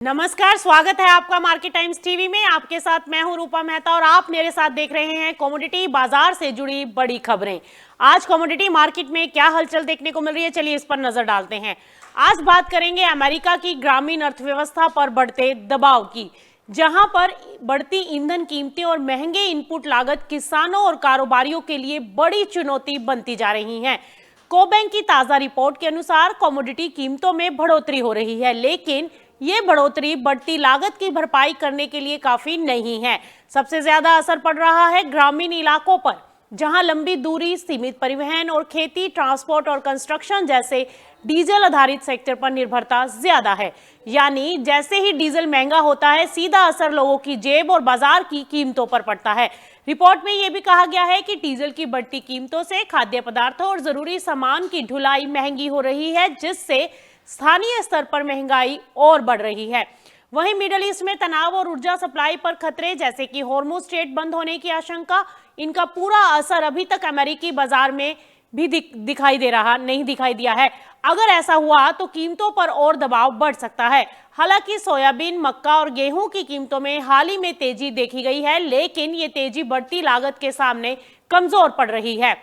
नमस्कार, स्वागत है आपका मार्केट टाइम्स टीवी में। आपके साथ मैं हूं रूपा मेहता और आप मेरे साथ देख रहे हैं कमोडिटी बाजार से जुड़ी बड़ी खबरें। आज कमोडिटी मार्केट में क्या हलचल देखने को मिल रही है, चलिए इस पर नजर डालते हैं। आज बात करेंगे अमेरिका की ग्रामीण अर्थव्यवस्था पर बढ़ते दबाव की, जहां पर बढ़ती ईंधन कीमतें और महंगे इनपुट लागत किसानों और कारोबारियों के लिए बड़ी चुनौती बनती जा रही है। कोबैंक की ताजा रिपोर्ट के अनुसार कमोडिटी कीमतों में बढ़ोतरी हो रही है, लेकिन ये बढ़ोतरी बढ़ती लागत की भरपाई करने के लिए काफी नहीं है। सबसे ज्यादा असर पड़ रहा है ग्रामीण इलाकों पर, जहां लंबी दूरी, सीमित परिवहन और खेती, ट्रांसपोर्ट और कंस्ट्रक्शन जैसे डीजल आधारित सेक्टर पर निर्भरता ज्यादा है। यानी जैसे ही डीजल महंगा होता है, सीधा असर लोगों की जेब और बाजार की कीमतों पर पड़ता है। रिपोर्ट में यह भी कहा गया है कि डीजल की बढ़ती कीमतों से खाद्य पदार्थों और जरूरी सामान की ढुलाई महंगी हो रही है, जिससे स्थानीय स्तर पर महंगाई और बढ़ रही है। वहीं मिडिल ईस्ट में तनाव और ऊर्जा सप्लाई पर खतरे, जैसे कि हॉर्मुज स्ट्रेट बंद होने की आशंका, इनका पूरा असर अभी तक अमेरिकी बाजार में भी नहीं दिखाई दिया है। अगर ऐसा हुआ तो कीमतों पर और दबाव बढ़ सकता है। हालांकि सोयाबीन, मक्का और गेहूं की कीमतों में हाल ही में तेजी देखी गई है, लेकिन ये तेजी बढ़ती लागत के सामने कमजोर पड़ रही है।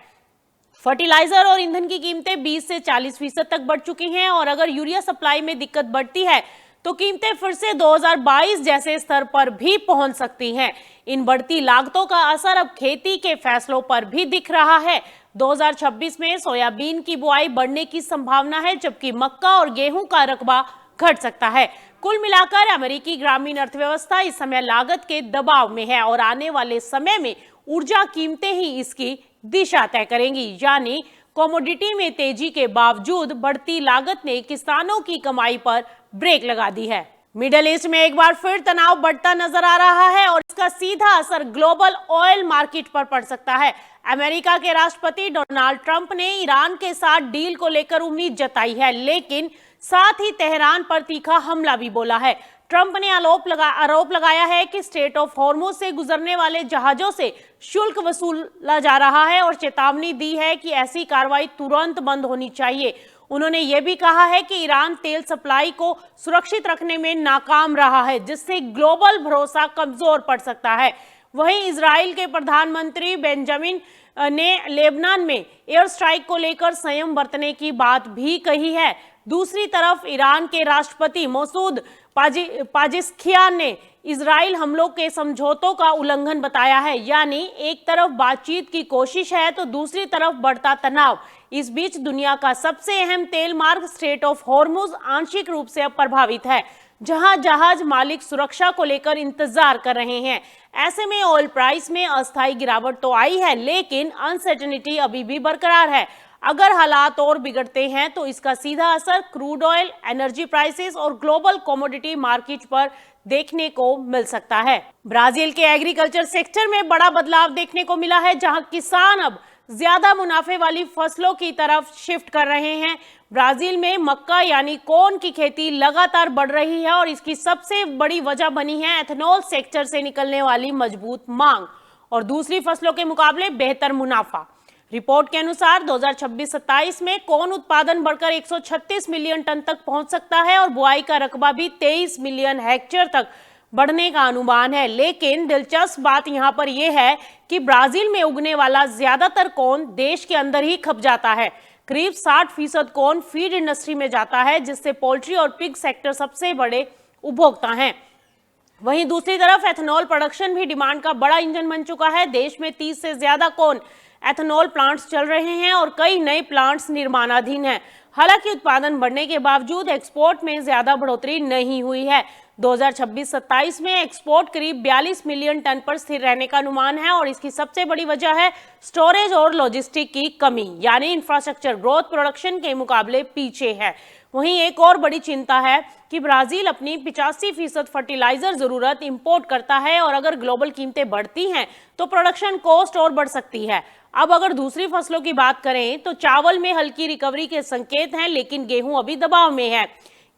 फर्टिलाइजर और ईंधन की कीमतें 20 से 40% तक बढ़ चुकी हैं और अगर यूरिया सप्लाई में दिक्कत बढ़ती है तो कीमतें फिर से 2022 जैसे स्तर पर भी पहुंच सकती हैं। इन बढ़ती लागतों का असर अब खेती के फैसलों पर भी दिख रहा है। 2026 में सोयाबीन की बुआई बढ़ने की संभावना है, जबकि मक्का और गेहूं का रकबा घट सकता है। कुल मिलाकर अमेरिकी ग्रामीण अर्थव्यवस्था इस समय लागत के दबाव में है और आने वाले समय में ऊर्जा कीमतें ही इसकी दिशा तय करेंगी। यानी कमोडिटी में तेजी के बावजूद बढ़ती लागत ने किसानों की कमाई पर ब्रेक लगा दी है। मिडिल ईस्ट में एक बार फिर तनाव बढ़ता नजर आ रहा है और इसका सीधा असर ग्लोबल ऑयल मार्केट पर पड़ सकता है। अमेरिका के राष्ट्रपति डोनाल्ड ट्रंप ने ईरान के साथ डील को लेकर उम्मीद जताई है, लेकिन साथ ही तेहरान पर तीखा हमला भी बोला है। ट्रंप ने आरोप लगाया है कि स्ट्रेट ऑफ हॉर्मुज से गुजरने वाले जहाजों से शुल्क वसूला जा रहा है और चेतावनी दी है कि ऐसी कार्रवाई तुरंत बंद होनी चाहिए। उन्होंने यह भी कहा है कि ईरान तेल सप्लाई को सुरक्षित रखने में नाकाम रहा है, जिससे ग्लोबल भरोसा कमजोर पड़ सकता है। वहीं इजराइल के प्रधानमंत्री बेंजामिन ने लेबनान में एयर स्ट्राइक को लेकर संयम बरतने की बात भी कही है। दूसरी तरफ ईरान के राष्ट्रपति मसूद पाजिस्खियान ने इजराइल हमलों के समझौतों का उल्लंघन बताया है। यानी एक तरफ बातचीत की कोशिश है तो दूसरी तरफ बढ़ता तनाव। इस बीच दुनिया का सबसे अहम तेल मार्ग स्ट्रेट ऑफ हॉर्मुज आंशिक रूप से अब प्रभावित है, जहां जहाज मालिक सुरक्षा को लेकर इंतजार कर रहे हैं। ऐसे में ऑयल प्राइस में अस्थायी गिरावट तो आई है, लेकिन अनसर्टेनिटी अभी भी बरकरार है। अगर हालात और बिगड़ते हैं तो इसका सीधा असर क्रूड ऑयल, एनर्जी प्राइसेस और ग्लोबल कमोडिटी मार्केट पर देखने को मिल सकता है। ब्राजील के एग्रीकल्चर सेक्टर में बड़ा बदलाव देखने को मिला है, जहां किसान अब ज्यादा मुनाफे वाली फसलों की तरफ शिफ्ट कर रहे हैं। ब्राजील में मक्का यानी कॉर्न की खेती लगातार बढ़ रही है और इसकी सबसे बड़ी वजह बनी है एथेनॉल सेक्टर से निकलने वाली मजबूत मांग और दूसरी फसलों के मुकाबले बेहतर मुनाफा। रिपोर्ट के अनुसार 2026-27 में कॉर्न उत्पादन बढ़कर 136 मिलियन टन तक पहुंच सकता है और बुआई का रकबा भी 23 मिलियन हेक्टेयर तक बढ़ने का अनुमान है। लेकिन दिलचस्प बात यहां पर यह है कि ब्राजील में उगने वाला ज्यादातर कॉर्न देश के अंदर ही खप जाता है। करीब 60% कॉर्न फीड इंडस्ट्री में जाता है, जिससे पोल्ट्री और पिग सेक्टर सबसे बड़े उपभोक्ता हैं। वहीं दूसरी तरफ एथेनॉल प्रोडक्शन भी डिमांड का बड़ा इंजन बन चुका है। देश में 30 से ज्यादा कॉर्न एथेनॉल प्लांट्स चल रहे हैं और कई नए प्लांट्स निर्माणाधीन हैं। हालांकि उत्पादन बढ़ने के बावजूद एक्सपोर्ट में ज्यादा बढ़ोतरी नहीं हुई है। 2026-27 में एक्सपोर्ट करीब 42 मिलियन टन पर स्थिर रहने का अनुमान है और इसकी सबसे बड़ी वजह है स्टोरेज और लॉजिस्टिक की कमी, यानी इंफ्रास्ट्रक्चर ग्रोथ प्रोडक्शन के मुकाबले पीछे है। वहीं एक और बड़ी चिंता है कि ब्राजील अपनी 85% फर्टिलाइजर जरूरत इंपोर्ट करता है और अगर ग्लोबल कीमतें बढ़ती हैं तो प्रोडक्शन कॉस्ट और बढ़ सकती है। अब अगर दूसरी फसलों की बात करें तो चावल में हल्की रिकवरी के संकेत हैं, लेकिन गेहूं अभी दबाव में है।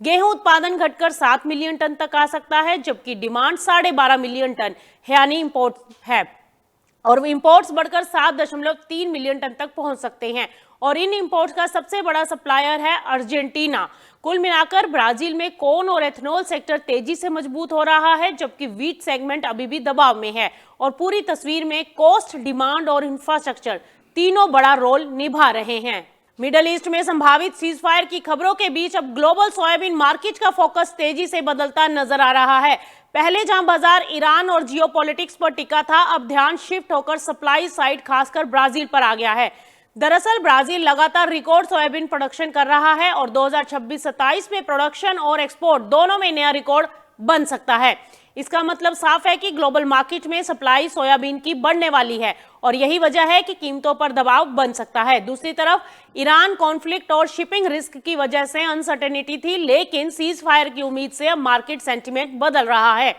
गेहूं उत्पादन घटकर 7 मिलियन टन तक आ सकता है, जबकि डिमांड 12.5 मिलियन टन यानी इंपोर्ट है और इंपोर्ट्स बढ़कर 7.3 मिलियन टन तक पहुंच सकते हैं। और इन इंपोर्ट्स का सबसे बड़ा सप्लायर है अर्जेंटीना। कुल मिलाकर ब्राजील में कॉर्न और एथनॉल सेक्टर तेजी से मजबूत हो रहा है, जबकि व्हीट सेगमेंट अभी भी दबाव में है। और पूरी तस्वीर में कॉस्ट, डिमांड और इंफ्रास्ट्रक्चर तीनों बड़ा रोल निभा रहे हैं। मिडल ईस्ट में संभावित सीज फायर की खबरों के बीच अब ग्लोबल सोयाबीन मार्केट का फोकस तेजी से बदलता नजर आ रहा है। पहले जहां बाजार ईरान और जियोपॉलिटिक्स पर टिका था, अब ध्यान शिफ्ट होकर सप्लाई साइड खासकर ब्राजील पर आ गया है। दरअसल ब्राजील लगातार रिकॉर्ड सोयाबीन प्रोडक्शन कर रहा है और 2026-27 में प्रोडक्शन और एक्सपोर्ट दोनों में नया रिकॉर्ड बन सकता है। इसका मतलब साफ है कि ग्लोबल मार्केट में सप्लाई सोयाबीन की बढ़ने वाली है और यही वजह है कि कीमतों पर दबाव बन सकता है। दूसरी तरफ ईरान कॉन्फ्लिक्ट और शिपिंग रिस्क की वजह से अनसर्टेनिटी थी, लेकिन सीज फायर की उम्मीद से अब मार्केट सेंटीमेंट बदल रहा है।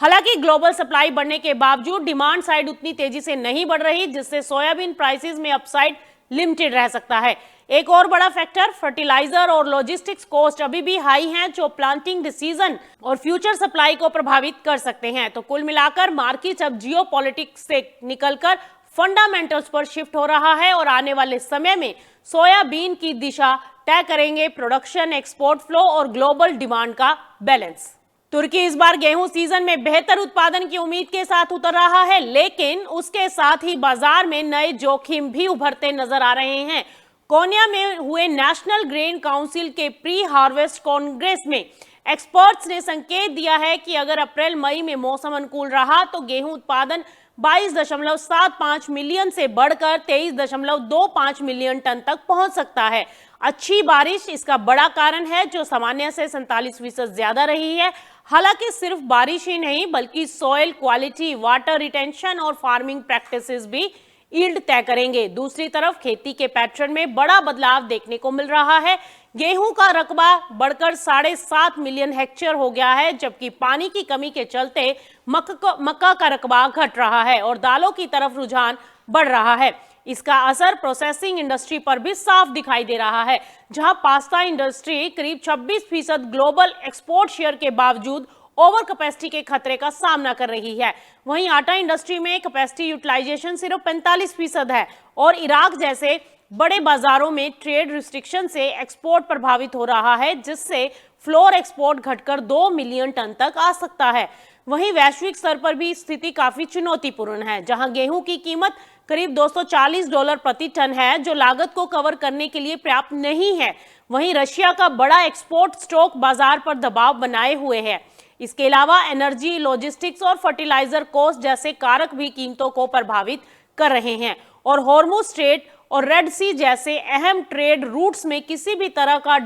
हालांकि ग्लोबल सप्लाई बढ़ने के बावजूद डिमांड साइड उतनी तेजी से नहीं बढ़ रही, जिससे सोयाबीन प्राइसेस में अपसाइड लिमिटेड रह सकता है। एक और बड़ा फैक्टर फर्टिलाइजर और लॉजिस्टिक्स कॉस्ट अभी भी हाई हैं, जो प्लांटिंग डिसीजन और फ्यूचर सप्लाई को प्रभावित कर सकते हैं। तो कुल मिलाकर मार्केट अब जियोपॉलिटिक्स से निकलकर फंडामेंटल्स पर शिफ्ट हो रहा है और आने वाले समय में सोयाबीन की दिशा तय करेंगे प्रोडक्शन, एक्सपोर्ट फ्लो और ग्लोबल डिमांड का बैलेंस। तुर्की इस बार गेहूं सीजन में बेहतर उत्पादन की उम्मीद के साथ उतर रहा है, लेकिन उसके साथ ही बाजार में नए जोखिम भी उभरते नजर आ रहे हैं। कोन्या में हुए नेशनल ग्रेन काउंसिल के प्री हार्वेस्ट कांग्रेस में एक्सपर्ट्स ने संकेत दिया है कि अगर अप्रैल मई में मौसम अनुकूल रहा तो गेहूं उत्पादन 22.75 मिलियन से बढ़कर 23.25 मिलियन टन तक पहुंच सकता है। अच्छी बारिश इसका बड़ा कारण है, जो सामान्य से 47% ज्यादा रही है। हालांकि सिर्फ बारिश ही नहीं, बल्कि सॉइल क्वालिटी, वाटर रिटेंशन और फार्मिंग प्रैक्टिसेस भी यील्ड तय करेंगे। दूसरी तरफ खेती के पैटर्न में बड़ा बदलाव देखने को मिल रहा है। गेहूं का रकबा बढ़कर 7.5 मिलियन हेक्टेयर हो गया है, जबकि पानी की कमी के चलते मक्का का रकबा घट रहा है और दालों की तरफ रुझान बढ़ रहा है। इसका असर प्रोसेसिंग इंडस्ट्री पर भी साफ दिखाई दे रहा है, जहां पास्ता इंडस्ट्री करीब 26% ग्लोबल एक्सपोर्ट शेयर के बावजूद ओवर कैपेसिटी के खतरे का सामना कर रही है। वहीं आटा इंडस्ट्री में कैपेसिटी यूटिलाइजेशन सिर्फ 45% है और इराक जैसे बड़े बाजारों में ट्रेड रिस्ट्रिक्शन से एक्सपोर्ट प्रभावित हो रहा है, जिससे फ्लोर एक्सपोर्ट घटकर 2 मिलियन टन तक आ सकता है। वहीं वैश्विक स्तर पर भी स्थिति काफी चुनौतीपूर्ण है, जहां गेहूं की कीमत करीब $240 प्रति टन है, जो लागत को कवर करने के लिए पर्याप्त नहीं है। वहीं रशिया का बड़ा एक्सपोर्ट स्टॉक बाजार पर दबाव बनाए हुए है। इसके अलावा एनर्जी, लॉजिस्टिक्स और फर्टिलाइजर कॉस्ट जैसे कारक भी कीमतों को प्रभावित कर रहे हैं और हॉर्मुज स्ट्रेट और रेड सी जैसे अहम ट्रेड रूट्स में किसी भी तरह का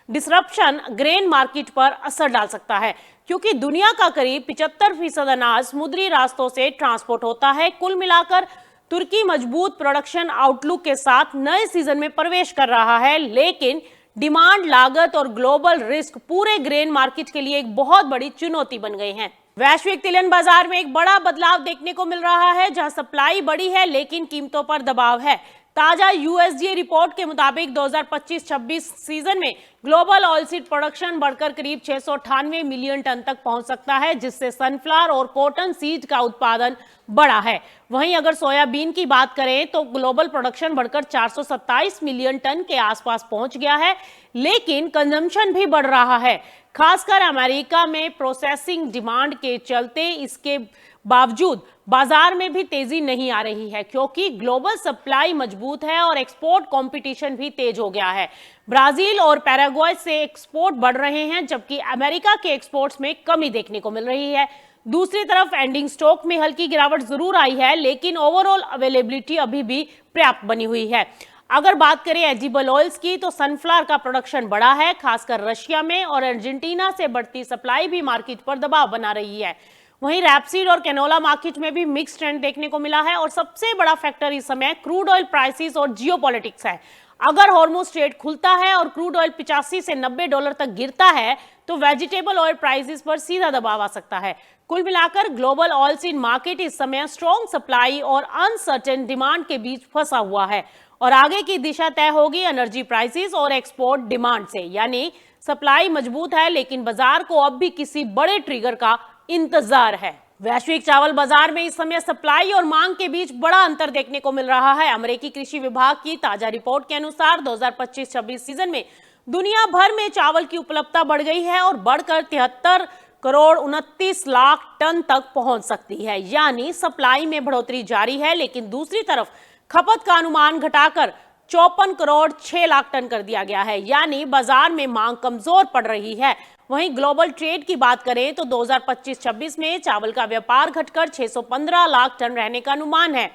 डिसरप्शन ग्रेन मार्केट पर असर डाल सकता है, क्योंकि दुनिया का करीब 75% अनाज समुद्री रास्तों से ट्रांसपोर्ट होता है। कुल मिलाकर तुर्की मजबूत प्रोडक्शन आउटलुक के साथ नए सीजन में प्रवेश कर रहा है, लेकिन डिमांड, लागत और ग्लोबल रिस्क पूरे ग्रेन मार्केट के लिए एक बहुत बड़ी चुनौती बन गए हैं। वैश्विक तिलहन बाजार में एक बड़ा बदलाव देखने को मिल रहा है, जहां सप्लाई बढ़ी है लेकिन कीमतों पर दबाव है। ताजा यूएसडीए रिपोर्ट के मुताबिक 2025-26 सीजन में ग्लोबल ऑयलसीड प्रोडक्शन बढ़कर करीब 698 मिलियन टन तक पहुंच सकता है, जिससे सनफ्लावर और कॉटन सीड का उत्पादन बढ़ा है। वहीं अगर सोयाबीन की बात करें तो ग्लोबल प्रोडक्शन बढ़कर 427 मिलियन टन के आसपास पहुंच गया है, लेकिन कंजम्पशन भी बढ़ रहा है, खासकर अमेरिका में प्रोसेसिंग डिमांड के चलते। इसके बावजूद बाजार में भी तेजी नहीं आ रही है, क्योंकि ग्लोबल सप्लाई मजबूत है और एक्सपोर्ट कंपटीशन भी तेज हो गया है। ब्राजील और पैराग्वे से एक्सपोर्ट बढ़ रहे हैं, जबकि अमेरिका के एक्सपोर्ट्स में कमी देखने को मिल रही है। दूसरी तरफ एंडिंग स्टॉक में हल्की गिरावट जरूर आई है, लेकिन ओवरऑल अवेलेबिलिटी अभी भी पर्याप्त बनी हुई है। अगर बात करें एडिबल ऑयल्स की, तो सनफ्लावर का प्रोडक्शन बढ़ा है, खासकर रशिया में, और अर्जेंटीना से बढ़ती सप्लाई भी मार्केट पर दबाव बना रही है। वहीं रैपसीड और कैनोला मार्केट में भी मिक्स ट्रेंड देखने को मिला है और सबसे बड़ा फैक्टर इस समय क्रूड ऑयल प्राइसेस और जियोपॉलिटिक्स है। अगर हॉर्मुज स्ट्रेट खुलता है और क्रूड ऑयल 85 से $90 तक गिरता है तो वेजिटेबल ऑयल प्राइसेस पर सीधा दबाव आ सकता है। कुल मिलाकर ग्लोबल ऑयलसीड मार्केट इस समय स्ट्रॉन्ग सप्लाई और अनसर्टेन डिमांड के बीच फंसा हुआ है और आगे की दिशा तय होगी एनर्जी प्राइसेस और एक्सपोर्ट डिमांड से। यानी सप्लाई मजबूत है, लेकिन बाजार को अब भी किसी बड़े ट्रिगर का इंतजार है। वैश्विक चावल बाजार में इस समय सप्लाई और मांग के बीच बड़ा अंतर देखने को मिल रहा है। अमेरिकी कृषि विभाग की ताजा रिपोर्ट के अनुसार 2025-26 सीजन में दुनिया भर में चावल की उपलब्धता बढ़ गई है और बढ़कर 73 करोड़ 29 लाख टन तक पहुंच सकती है, यानी सप्लाई में बढ़ोतरी जारी है। लेकिन दूसरी तरफ खपत का अनुमान घटाकर 54 करोड़ 6 लाख टन कर दिया गया है, यानी बाजार में मांग कमजोर पड़ रही है। वहीं ग्लोबल ट्रेड की बात करें तो 2025-26 में चावल का व्यापार घटकर 615 लाख टन रहने का अनुमान है।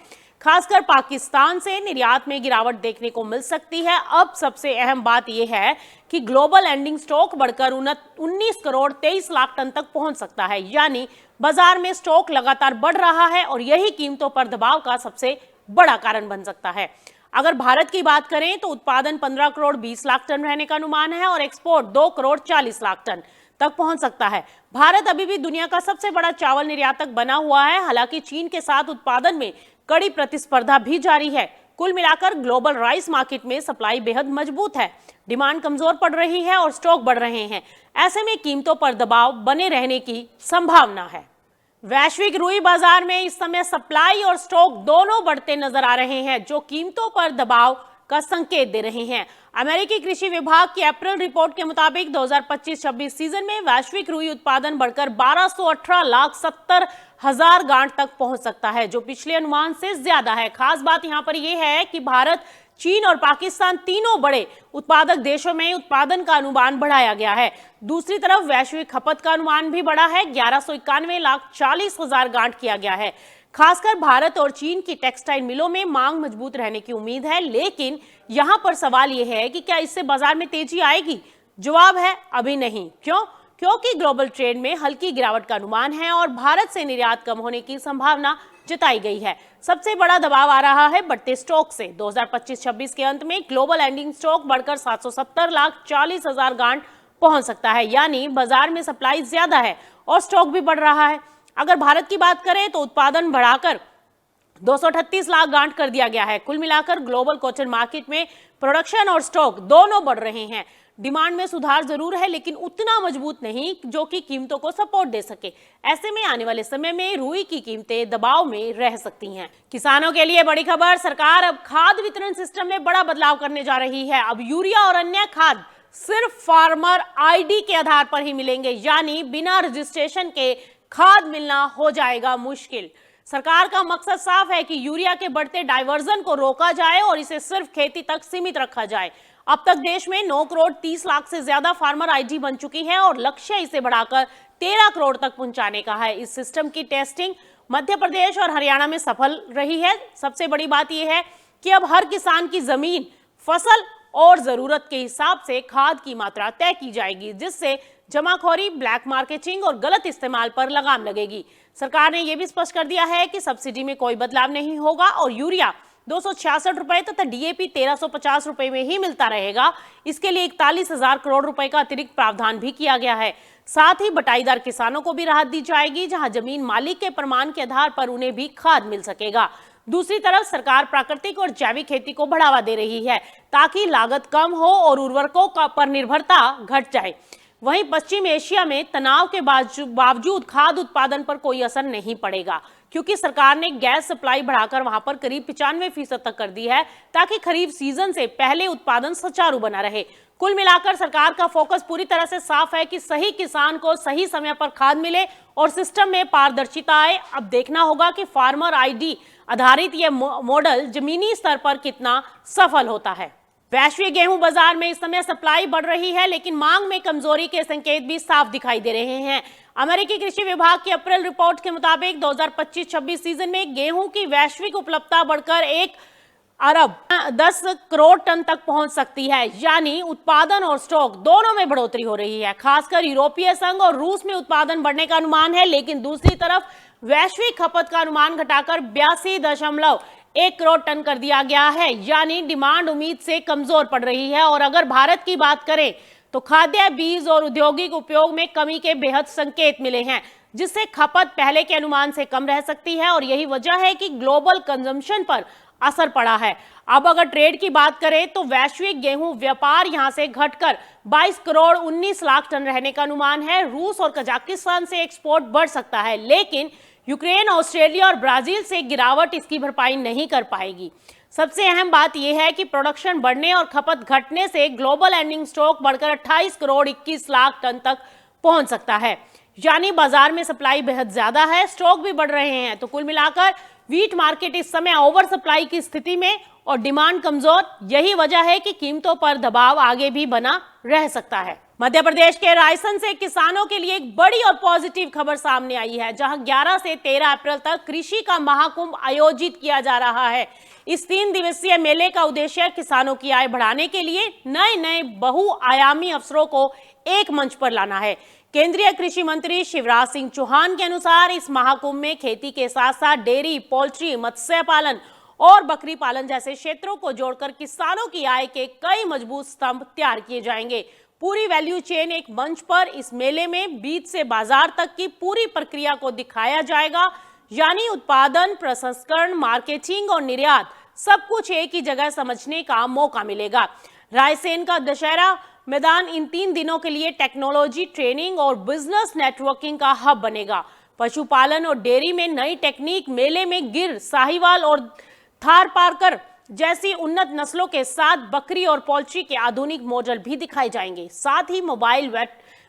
खासकर पाकिस्तान से निर्यात में गिरावट देखने को मिल सकती है। अब सबसे अहम बात यह है कि ग्लोबल एंडिंग स्टॉक बढ़कर 19 करोड़ 23 लाख टन तक पहुंच सकता है, यानी बाजार में स्टॉक लगातार बढ़ रहा है और यही कीमतों पर दबाव का सबसे बड़ा कारण बन सकता है। अगर भारत की बात करें तो उत्पादन 15 करोड़ 20 लाख टन रहने का अनुमान है और एक्सपोर्ट 2 करोड़ 40 लाख टन तक पहुंच सकता है। भारत अभी भी दुनिया का सबसे बड़ा चावल निर्यातक बना हुआ है। हालांकि चीन के साथ उत्पादन में कड़ी प्रतिस्पर्धा भी जारी है। कुल मिलाकर ग्लोबल राइस मार्केट में सप्लाई बेहद मजबूत है, डिमांड कमजोर पड़ रही है और स्टॉक बढ़ रहे हैं। ऐसे में कीमतों पर दबाव बने रहने की संभावना है। वैश्विक रुई बाजार में इस समय सप्लाई और स्टॉक दोनों बढ़ते नजर आ रहे हैं, जो कीमतों पर दबाव का संकेत दे रहे हैं। अमेरिकी कृषि विभाग की अप्रैल रिपोर्ट के मुताबिक 2025-26 सीजन में वैश्विक रुई उत्पादन बढ़कर 1218 लाख 70 हजार गांठ तक पहुंच सकता है, जो पिछले अनुमान से ज्यादा है। खास बात यहां पर यह है कि भारत, चीन और पाकिस्तान तीनों बड़े उत्पादक देशों में उत्पादन का अनुमान बढ़ाया गया है। दूसरी तरफ वैश्विक खपत का अनुमान भी बढ़ा है, 1191 लाख 40 हजार गांठ किया गया है। खासकर भारत और चीन की टेक्सटाइल मिलों में मांग मजबूत रहने की उम्मीद है। लेकिन यहां पर सवाल यह है कि क्या इससे बाजार में तेजी आएगी? जवाब है अभी नहीं। क्यों? क्योंकि ग्लोबल ट्रेड में हल्की गिरावट का अनुमान है और भारत से निर्यात कम होने की संभावना जताई गई है। सबसे बड़ा दबाव आ रहा है बढ़ते स्टॉक से। 2025-26 के अंत में ग्लोबल एंडिंग स्टॉक बढ़कर 770 लाख 40 हजार गांठ पहुंच सकता है, यानी बाजार में सप्लाई ज्यादा है और स्टॉक भी बढ़ रहा है। अगर भारत की बात करें तो उत्पादन बढ़ाकर 238 लाख गांठ कर दिया गया है। कुल मिलाकर ग्लोबल कॉटन मार्केट में प्रोडक्शन और स्टॉक दोनों बढ़ रहे हैं। डिमांड में सुधार जरूर है, लेकिन उतना मजबूत नहीं जो कि कीमतों को सपोर्ट दे सके। ऐसे में आने वाले समय में रुई की कीमतें दबाव में रह सकती हैं। किसानों के लिए बड़ी खबर, सरकार अब खाद वितरण सिस्टम में बड़ा बदलाव करने जा रही है। अब यूरिया और अन्य खाद सिर्फ फार्मर आईडी के आधार पर ही मिलेंगे, यानी बिना रजिस्ट्रेशन के खाद मिलना हो जाएगा मुश्किल। सरकार का मकसद साफ है कि यूरिया के बढ़ते डाइवर्जन को रोका जाए और इसे सिर्फ खेती तक सीमित रखा जाए। अब तक देश में 9 करोड़ 30 लाख से ज्यादा फार्मर आईडी बन चुकी है और लक्ष्य इसे बढ़ाकर 13 करोड़ तक पहुंचाने का है। इस सिस्टम की टेस्टिंग मध्य प्रदेश और हरियाणा में सफल रही है। सबसे बड़ी बात यह है कि अब हर किसान की जमीन, फसल और जरूरत के हिसाब से खाद की मात्रा तय की जाएगी, जिससे जमाखोरी, ब्लैक मार्केटिंग और गलत इस्तेमाल पर लगाम लगेगी। सरकार ने यह भी स्पष्ट कर दिया है कि सब्सिडी में कोई बदलाव नहीं होगा और यूरिया 266 रुपए तथा डीएपी 1350 रुपए में ही मिलता रहेगा। इसके लिए 41,000 करोड़ रुपए का अतिरिक्त प्रावधान भी किया गया है। साथ ही बटाईदार किसानों को भी राहत दी जाएगी, जहां जमीन मालिक के प्रमाण के आधार पर उन्हें भी खाद मिल सकेगा। दूसरी तरफ सरकार प्राकृतिक और जैविक खेती को बढ़ावा दे रही है, ताकि लागत कम हो और उर्वरकों पर निर्भरता घट जाए। वहीं पश्चिम एशिया में तनाव के बावजूद खाद्य उत्पादन पर कोई असर नहीं पड़ेगा, क्योंकि सरकार ने गैस सप्लाई बढ़ाकर वहां पर करीब 95% तक कर दी है, ताकि खरीफ सीजन से पहले उत्पादन सुचारू बना रहे। कुल मिलाकर सरकार का फोकस पूरी तरह से साफ है कि सही किसान को सही समय पर खाद मिले और सिस्टम में पारदर्शिता आए। अब देखना होगा कि फार्मर आईडी आधारित यह मॉडल जमीनी स्तर पर कितना सफल होता है। वैश्विक गेहूं बाजार में इस समय सप्लाई बढ़ रही है, लेकिन मांग में कमजोरी के संकेत भी साफ दिखाई दे रहे हैं। अमेरिकी कृषि विभाग की अप्रैल रिपोर्ट के मुताबिक 2025-26 सीजन में गेहूं की वैश्विक उपलब्धता बढ़कर 1 अरब 10 करोड़ टन तक पहुंच सकती है, यानी उत्पादन और स्टॉक दोनों में बढ़ोतरी हो रही है। खासकर यूरोपीय संघ और रूस में उत्पादन बढ़ने का अनुमान है, लेकिन दूसरी तरफ वैश्विक खपत का अनुमान घटाकर 82.1 करोड़ टन कर दिया गया है, यानी डिमांड उम्मीद से कमजोर पड़ रही है। और अगर भारत की बात करें तो खाद्य, बीज और औद्योगिक उपयोग में कमी के बेहद संकेत मिले हैं, जिससे खपत पहले के अनुमान से कम रह सकती है और यही वजह है कि ग्लोबल कंजम्पशन पर असर पड़ा है। अब अगर ट्रेड की बात करें तो वैश्विक गेहूं व्यापार यहां से घटकर 22 करोड़ 19 लाख टन रहने का अनुमान है। रूस और कजाकिस्तान से एक्सपोर्ट बढ़ सकता है, लेकिन यूक्रेन, ऑस्ट्रेलिया और ब्राजील से गिरावट इसकी भरपाई नहीं कर पाएगी। सबसे अहम बात यह है कि प्रोडक्शन बढ़ने और खपत घटने से ग्लोबल एंडिंग स्टॉक बढ़कर 28 करोड़ 21 लाख टन तक पहुंच सकता है। यानी बाजार में सप्लाई बेहद ज्यादा है, स्टॉक भी बढ़ रहे हैं। तो कुल मिलाकर व्हीट मार्केट इस समय ओवर सप्लाई की स्थिति में और डिमांड कमजोर, यही वजह है कि कीमतों पर दबाव आगे भी बना रह सकता है। मध्य प्रदेश के रायसेन से किसानों के लिए एक बड़ी और पॉजिटिव खबर सामने आई है, जहां 11 से 13 अप्रैल तक कृषि का महाकुंभ आयोजित किया जा रहा है। इस 3 दिवसीय मेले का उद्देश्य किसानों की आय बढ़ाने के लिए नए नए बहुआयामी अवसरों को एक मंच पर लाना है। केंद्रीय कृषि मंत्री शिवराज सिंह चौहान के अनुसार इस महाकुंभ में खेती के साथ साथ डेयरी, पोल्ट्री, मत्स्य पालन और बकरी पालन जैसे क्षेत्रों को जोड़कर किसानों की आय के कई मजबूत स्तंभ तैयार किए जाएंगे। पूरी वैल्यू चेन एक मंच पर इस मेले में बीज से बाजार तक की पूरी प्रक्रिया को दिखाया जाएगा, यानी उत्पादन, प्रसंस्करण, मार्केटिंग और निर्यात सब कुछ एक ही जगह समझने का मौका मिलेगा। रायसेन का दशहरा मैदान इन 3 दिनों के लिए टेक्नोलॉजी, ट्रेनिंग और बिजनेस नेटवर्किंग का हब बनेगा। पशुपालन और डेयरी में नई टेक्निक मेले में गिर, साहिवाल और थारपारकर जैसी उन्नत नस्लों के साथ बकरी और पोल्ट्री के आधुनिक मॉडल भी दिखाए जाएंगे। साथ ही मोबाइल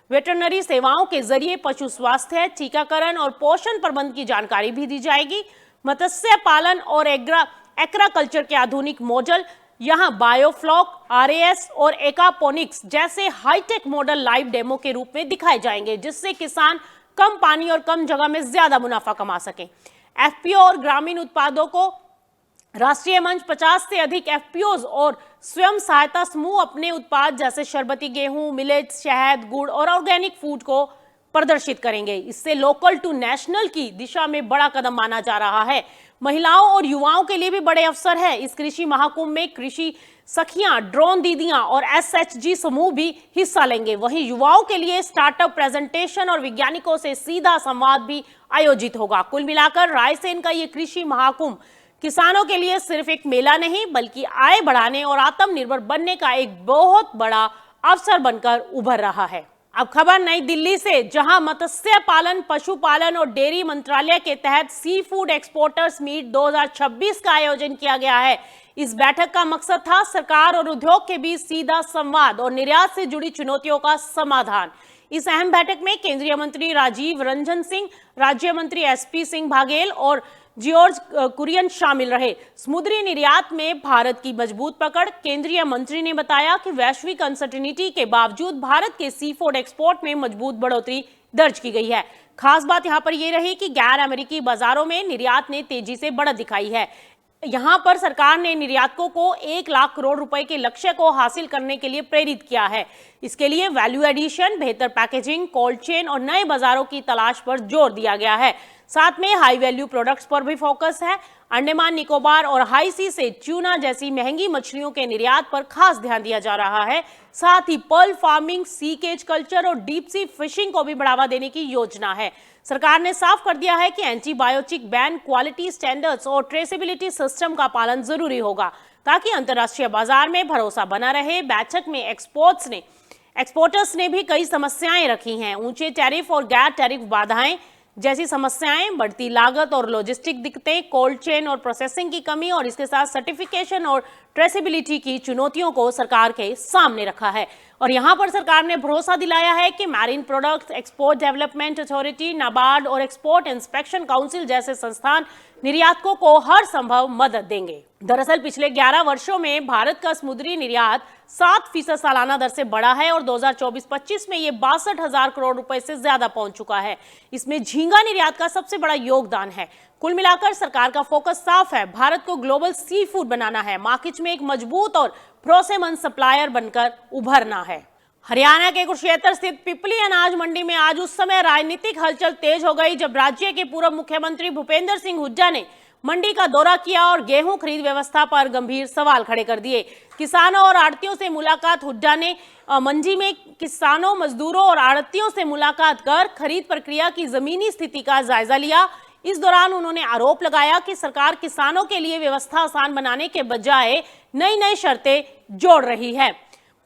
वेटरनरी सेवाओं के जरिए पशु स्वास्थ्य, टीकाकरण और पोषण प्रबंध की जानकारी भी दी जाएगी। मत्स्य पालन और एक्वाकल्चर के आधुनिक मॉडल, यहाँ बायोफ्लॉक, आरएएस और एकापोनिक्स जैसे हाईटेक मॉडल लाइव डेमो के रूप में दिखाए जाएंगे, जिससे किसान कम पानी और कम जगह में ज्यादा मुनाफा कमा सकें। एफपीओ और ग्रामीण उत्पादों को राष्ट्रीय मंच 50 से अधिक एफपीओज और स्वयं सहायता समूह अपने उत्पाद जैसे शरबती गेहूं, मिलेट, शहद, गुड़ और ऑर्गेनिक फूड को प्रदर्शित करेंगे। इससे लोकल टू नेशनल की दिशा में बड़ा कदम माना जा रहा है। महिलाओं और युवाओं के लिए भी बड़े अवसर है। इस कृषि महाकुंभ में कृषि सखियां, ड्रोन दीदियां और एसएचजी समूह भी हिस्सा लेंगे। वहीं युवाओं के लिए स्टार्टअप प्रेजेंटेशन और वैज्ञानिकों से सीधा संवाद भी आयोजित होगा। कुल मिलाकर रायसेन का ये कृषि महाकुंभ किसानों के लिए सिर्फ एक मेला नहीं, बल्कि आय बढ़ाने और आत्मनिर्भर बनने का एक बहुत बड़ा अवसर बनकर उभर रहा है। अब खबर नई दिल्ली से, जहां मत्स्य पालन, पशुपालन और डेयरी मंत्रालय के तहत सी फूड एक्सपोर्टर्स मीट 2026 का आयोजन किया गया है। इस बैठक का मकसद था सरकार और उद्योग के बीच सीधा संवाद और निर्यात से जुड़ी चुनौतियों का समाधान। इस अहम बैठक में केंद्रीय मंत्री राजीव रंजन सिंह, राज्य मंत्री एसपी सिंह बाघेल और जॉर्ज कुरियन शामिल रहे। समुद्री निर्यात में भारत की मजबूत पकड़, केंद्रीय मंत्री ने बताया कि वैश्विक अनसर्टेनिटी के बावजूद भारत के सी फूड एक्सपोर्ट में मजबूत बढ़ोतरी दर्ज की गई है। खास बात यहां पर यह रही कि गैर अमेरिकी बाजारों में निर्यात ने तेजी से बढ़त दिखाई है। यहां पर सरकार ने निर्यातकों को 1 लाख करोड़ रुपए के लक्ष्य को हासिल करने के लिए प्रेरित किया है। इसके लिए वैल्यू एडिशन, बेहतर पैकेजिंग, कोल्ड चेन और नए बाजारों की तलाश पर जोर दिया गया है। साथ में हाई वैल्यू प्रोडक्ट्स पर भी फोकस है। अंडमान निकोबार और हाई सी से ट्यूना जैसी महंगी मछलियों के निर्यात पर खास ध्यान दिया जा रहा है। साथ ही Perl farming, sea cage culture और डीप सी फिशिंग को भी बढ़ावा देने की योजना है। सरकार ने साफ कर दिया है कि एंटीबायोटिक बैन, क्वालिटी स्टैंडर्ड्स और ट्रेसेबिलिटी सिस्टम का पालन जरूरी होगा, ताकि अंतर्राष्ट्रीय बाजार में भरोसा बना रहे। बैठक में एक्सपोर्टर्स ने भी कई समस्याएं रखी हैं। ऊंचे टैरिफ और गैर टैरिफ बाधाएं जैसी समस्याएं, बढ़ती लागत और लॉजिस्टिक दिक्कतें, कोल्ड चेन और प्रोसेसिंग की कमी और इसके साथ सर्टिफिकेशन और ट्रेसेबिलिटी की चुनौतियों को सरकार के सामने रखा है। और यहां पर सरकार ने भरोसा दिलाया है कि marine products export development authority, NABARD और एक्सपोर्ट इंस्पेक्शन काउंसिल जैसे संस्थान निर्यातकों को हर संभव मदद देंगे। दरअसल पिछले 11 वर्षों में भारत का समुद्री निर्यात 7% सालाना दर से बढ़ा है और 2024-25 में ये 62,000 करोड़ रुपए से ज्यादा पहुंच चुका है। इसमें झींगा निर्यात का सबसे बड़ा योगदान है। कुल मिलाकर सरकार का फोकस साफ है, भारत को ग्लोबल सी फूड बनाना है, मार्केट में एक मजबूत और भरोसेमंद सप्लायर बनकर उभरना है। हरियाणा के कुरुक्षेत्र स्थित पिपली अनाज मंडी में आज उस समय राजनीतिक हलचल तेज हो गई जब राज्य के पूर्व मुख्यमंत्री भूपेंद्र सिंह हुड्डा ने मंडी का दौरा किया और गेहूं खरीद व्यवस्था पर गंभीर सवाल खड़े कर दिए। किसानों और आड़तियों से मुलाकात, हुड्डा ने मंडी में किसानों, मजदूरों और आड़तियों से मुलाकात कर खरीद प्रक्रिया की जमीनी स्थिति का जायजा लिया। इस दौरान उन्होंने आरोप लगाया कि सरकार किसानों के लिए व्यवस्था आसान बनाने के बजाय नई नई शर्तें जोड़ रही है।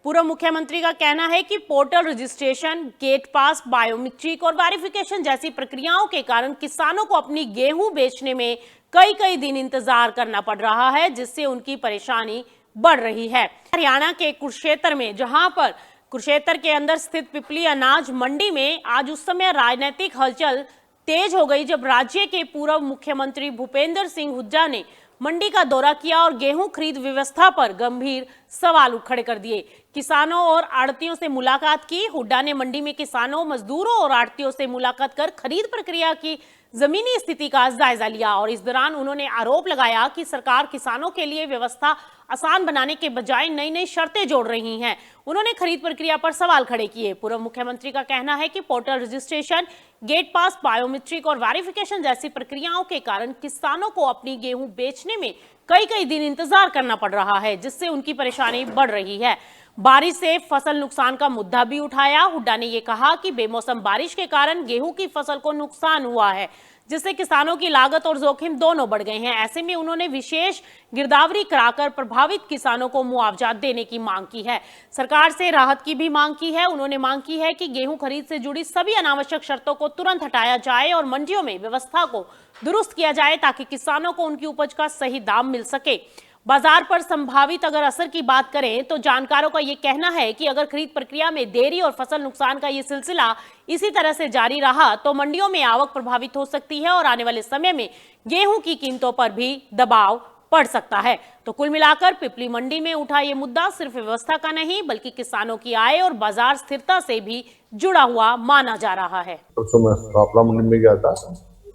पूर्व मुख्यमंत्री का कहना है कि पोर्टल रजिस्ट्रेशन, गेट पास, बायोमेट्रिक और वेरिफिकेशन जैसी प्रक्रियाओं के कारण किसानों को अपनी गेहूं बेचने में कई कई दिन इंतजार करना पड़ रहा है, जिससे उनकी परेशानी बढ़ रही है। हरियाणा के कुरुक्षेत्र में, जहां पर कुरुक्षेत्र के अंदर स्थित पिपली अनाज मंडी में आज उस समय राजनीतिक हलचल तेज हो गई जब राज्य के पूर्व मुख्यमंत्री भूपेंद्र सिंह हुड्डा ने मंडी का दौरा किया और गेहूं खरीद व्यवस्था पर गंभीर सवाल खड़े कर दिए। किसानों और आड़तियों से मुलाकात की। हुड्डा ने मंडी में किसानों, मजदूरों और आड़तियों से मुलाकात कर खरीद प्रक्रिया की जमीनी स्थिति का जायजा लिया और इस दौरान उन्होंने आरोप लगाया कि सरकार किसानों के लिए व्यवस्था आसान बनाने के बजाय नई नई शर्तें जोड़ रही हैं। उन्होंने खरीद प्रक्रिया पर सवाल खड़े किए। पूर्व मुख्यमंत्री का कहना है कि पोर्टल रजिस्ट्रेशन, गेट पास, बायोमेट्रिक और वेरिफिकेशन जैसी प्रक्रियाओं के कारण किसानों को अपनी गेहूं बेचने में कई कई दिन इंतजार करना पड़ रहा है, जिससे उनकी परेशानी बढ़ रही है। बारिश से फसल नुकसान का मुद्दा भी उठाया। हुड्डा ने यह कहा कि बेमौसम बारिश के कारण गेहूं की फसल को नुकसान हुआ है, जिससे किसानों की लागत और जोखिम दोनों बढ़ गए हैं। ऐसे में उन्होंने विशेष गिरदावरी कराकर प्रभावित किसानों को मुआवजा देने की मांग की है। सरकार से राहत की भी मांग की है। उन्होंने मांग की है कि गेहूं खरीद से जुड़ी सभी अनावश्यक शर्तों को तुरंत हटाया जाए और मंडियों में व्यवस्था को दुरुस्त किया जाए ताकि किसानों को उनकी उपज का सही दाम मिल सके। बाजार पर संभावित अगर असर की बात करें तो जानकारों का यह कहना है कि अगर खरीद प्रक्रिया में देरी और फसल नुकसान का यह सिलसिला इसी तरह से जारी रहा तो मंडियों में आवक प्रभावित हो सकती है और आने वाले समय में गेहूं की कीमतों पर भी दबाव पड़ सकता है। तो कुल मिलाकर पिपली मंडी में उठा यह मुद्दा सिर्फ व्यवस्था का नहीं बल्कि किसानों की आय और बाजार स्थिरता से भी जुड़ा हुआ माना जा रहा है। परसों मैं रापला मंडी में गया था,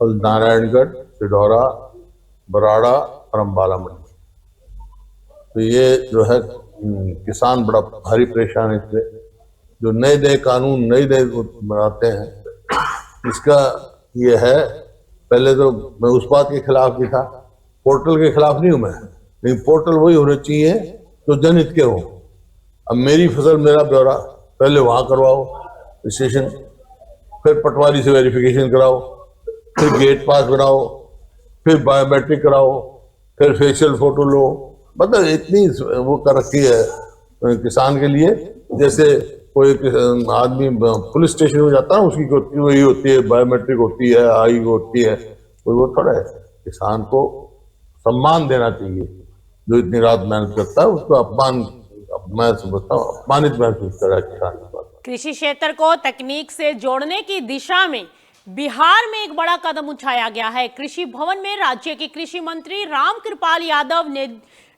नारायणगढ़, सिढौरा, बराड़ा और अम्बाला मंडी। तो ये जो है किसान बड़ा भारी परेशान है इससे। जो नए नए कानून नए बनाते हैं, इसका ये है, पहले तो मैं उस बात के खिलाफ भी था, पोर्टल के खिलाफ नहीं हूं मैं, लेकिन पोर्टल वही होने चाहिए जो जनहित के हो। अब मेरी फसल मेरा ब्यौरा पहले वहां करवाओ रजिस्ट्रेशन, फिर पटवारी से वेरिफिकेशन कराओ, फिर गेट पास बनाओ, फिर बायोमेट्रिक कराओ, फिर फेशियल फोटो लो। मतलब इतनी वो कर रखी है किसान के लिए, जैसे कोई आदमी पुलिस स्टेशन में जाता है उसकी वही होती है, बायोमेट्रिक होती है, आई होती है, कोई वो थोड़ा है। किसान को सम्मान देना चाहिए, जो इतनी रात मेहनत करता है उसको मैं समझता हूँ अपमानित महसूस कर रहा है किसान। कृषि क्षेत्र को तकनीक से जोड़ने की दिशा में बिहार में एक बड़ा कदम उठाया गया है। कृषि भवन में राज्य के कृषि मंत्री रामकृपाल यादव ने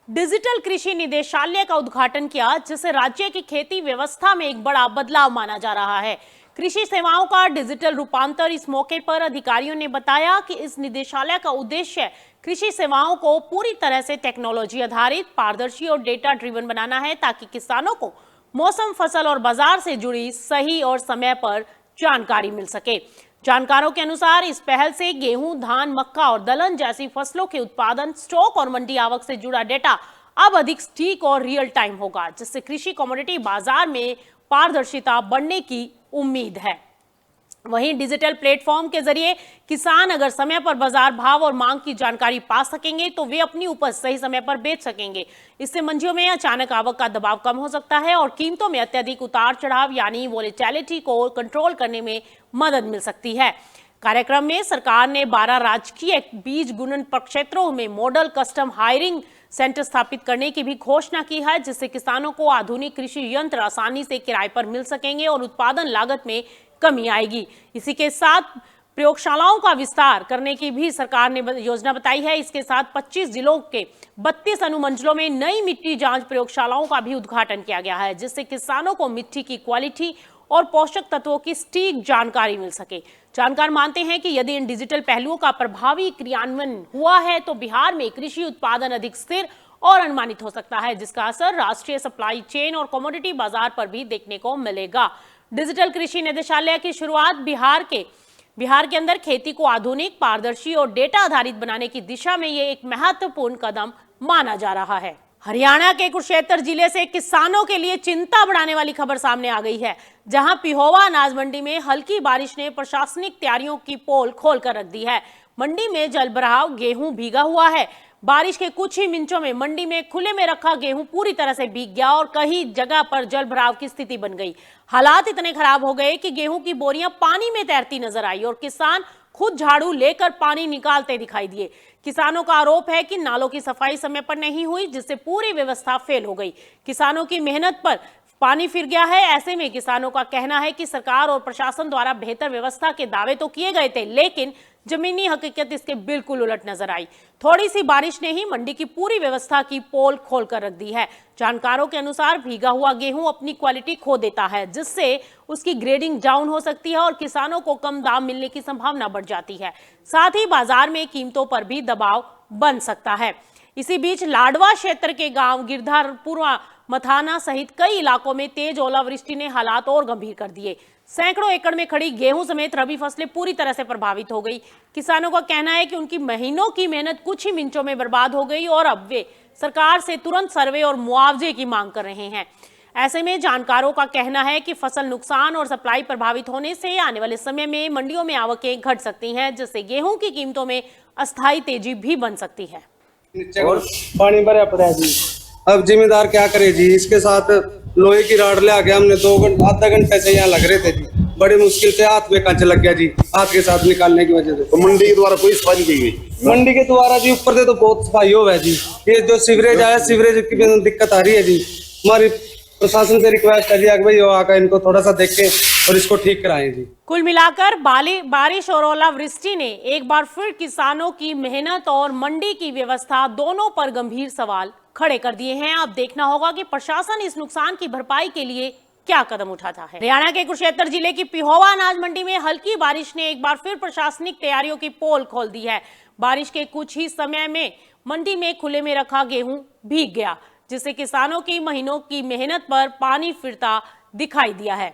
डिजिटल कृषि निदेशालय का उद्घाटन किया, जिससे राज्य की खेती व्यवस्था में एक बड़ा बदलाव माना जा रहा है। कृषि सेवाओं का डिजिटल रूपांतर। इस मौके पर अधिकारियों ने बताया कि इस निदेशालय का उद्देश्य कृषि सेवाओं को पूरी तरह से टेक्नोलॉजी आधारित, पारदर्शी और डेटा ड्रिवन बनाना है ताकि किसानों को मौसम, फसल और बाजार से जुड़ी सही और समय पर जानकारी मिल सके। जानकारों के अनुसार इस पहल से गेहूं, धान, मक्का और दलहन जैसी फसलों के उत्पादन, स्टॉक और मंडी आवक से जुड़ा डेटा अब अधिक सटीक और रियल टाइम होगा, जिससे कृषि कमोडिटी बाजार में पारदर्शिता बढ़ने की उम्मीद है। वहीं डिजिटल प्लेटफॉर्म के जरिए किसान अगर समय पर बाजार भाव और मांग की जानकारी पा सकेंगे तो वे अपनी उपज सही समय पर बेच सकेंगे। इससे मंडियों में अचानक आवक का दबाव कम हो सकता है और कीमतों में अत्यधिक उतार चढ़ाव यानी वोलेटिलिटी को कंट्रोल करने में मदद मिल सकती है। कार्यक्रम में सरकार ने 12 राजकीय बीज गुणन प्रक्षेत्रों में मॉडल कस्टम हायरिंग सेंटर स्थापित करने की भी घोषणा की है, जिससे किसानों को आधुनिक कृषि यंत्र आसानी से किराए पर मिल सकेंगे और उत्पादन लागत में कमी आएगी। इसी के साथ प्रयोगशालाओं का विस्तार करने की भी सरकार ने योजना बताई है। इसके साथ 25 जिलों के 32 अनुमंडलों में नई मिट्टी जांच प्रयोगशालाओं का भी उद्घाटन किया गया है, जिससे किसानों को मिट्टी की क्वालिटी और पोषक तत्वों की सटीक जानकारी मिल सके। जानकार मानते हैं कि यदि इन डिजिटल पहलुओं का प्रभावी क्रियान्वयन हुआ है तो बिहार में कृषि उत्पादन अधिक स्थिर और अनुमानित हो सकता है, जिसका असर राष्ट्रीय सप्लाई चेन और कमोडिटी बाजार पर भी देखने को मिलेगा। डिजिटल कृषि निदेशालय की शुरुआत बिहार के अंदर खेती को आधुनिक, पारदर्शी और डेटा आधारित बनाने की दिशा में ये एक महत्वपूर्ण कदम माना जा रहा है। हरियाणा के कुरुक्षेत्र जिले से किसानों के लिए चिंता बढ़ाने वाली खबर सामने आ गई है, जहां पिहोवा अनाज मंडी में हल्की बारिश ने प्रशासनिक तैयारियों की पोल खोल कर रख दी है। मंडी में जलभराव, गेहूं भीगा हुआ है। बारिश के कुछ ही मिनटों में मंडी में खुले में रखा गेहूं पूरी तरह से भीग गया और कई जगह पर जल भराव की स्थिति बन गई। हालात इतने खराब हो गए कि गेहूं की बोरियां पानी में तैरती नजर आई और किसान खुद झाड़ू लेकर पानी निकालते दिखाई दिए। किसानों का आरोप है कि नालों की सफाई समय पर नहीं हुई, जिससे पूरी व्यवस्था फेल हो गई। किसानों की मेहनत पर पानी फिर गया है। ऐसे में किसानों का कहना है कि सरकार और प्रशासन द्वारा बेहतर व्यवस्था के दावे तो किए गए थे, लेकिन जमीनी हकीकत इसके बिल्कुल उलट नजर आई। थोड़ी सी बारिश ने ही मंडी की पूरी व्यवस्था की पोल खोल कर रख दी है। जानकारों के अनुसार भीगा हुआ गेहूं अपनी क्वालिटी खो देता है, जिससे उसकी ग्रेडिंग डाउन हो सकती है और किसानों को कम दाम मिलने की संभावना बढ़ जाती है। साथ ही बाजार में कीमतों पर भी दबाव बन सकता है। इसी बीच लाडवा क्षेत्र के गांव गिरधारपुर मथाना सहित कई इलाकों में तेज ओलावृष्टि ने हालात और गंभीर कर दिए। सैकड़ों एकड़ में खड़ी गेहूं समेत रबी फसलें पूरी तरह से प्रभावित हो गई। किसानों का कहना है कि उनकी महीनों की मेहनत कुछ ही मिनटों में बर्बाद हो गई और अब वे सरकार से तुरंत सर्वे और मुआवजे की मांग कर रहे हैं। ऐसे में जानकारों का कहना है कि फसल नुकसान और सप्लाई प्रभावित होने से आने वाले समय में मंडियों में आवकें घट सकती हैं, जिससे गेहूं की कीमतों में अस्थायी तेजी भी बन सकती है। और पानी भरा पड़ा है जी। अब जिम्मेदार क्या करे जी। इसके साथ लोहे की राड ले आके हमने 2 घंटे आधा घंटे से यहाँ लग रहे थे जी। बड़ी मुश्किल से हाथ में कंच लग गया जी, हाथ के साथ निकालने की वजह से। तो मंडी के द्वारा कोई सफाई की गई? मंडी के द्वारा जी ऊपर से तो बहुत सफाई हो है जी। ये जो सीवरेज आया, सीवरेज की दिक्कत आ रही है जी। हमारी प्रशासन से रिक्वेस्ट है जी कि भाई आकर इनको थोड़ा सा देख के और इसको ठीक कराएं जी। कुल मिलाकर बारिश और ओलावृष्टि ने एक बार फिर किसानों की मेहनत और मंडी की व्यवस्था दोनों पर गंभीर सवाल खड़े कर दिए हैं। अब देखना होगा कि प्रशासन इस नुकसान की भरपाई के लिए क्या कदम उठाता है। हरियाणा के कुरुक्षेत्र जिले की पिहोवा अनाज मंडी में हल्की बारिश ने एक बार फिर प्रशासनिक तैयारियों की पोल खोल दी है। बारिश के कुछ ही समय में मंडी में खुले में रखा गेहूं भीग गया, जिससे किसानों की महीनों की मेहनत पर पानी फिरता दिखाई दिया है।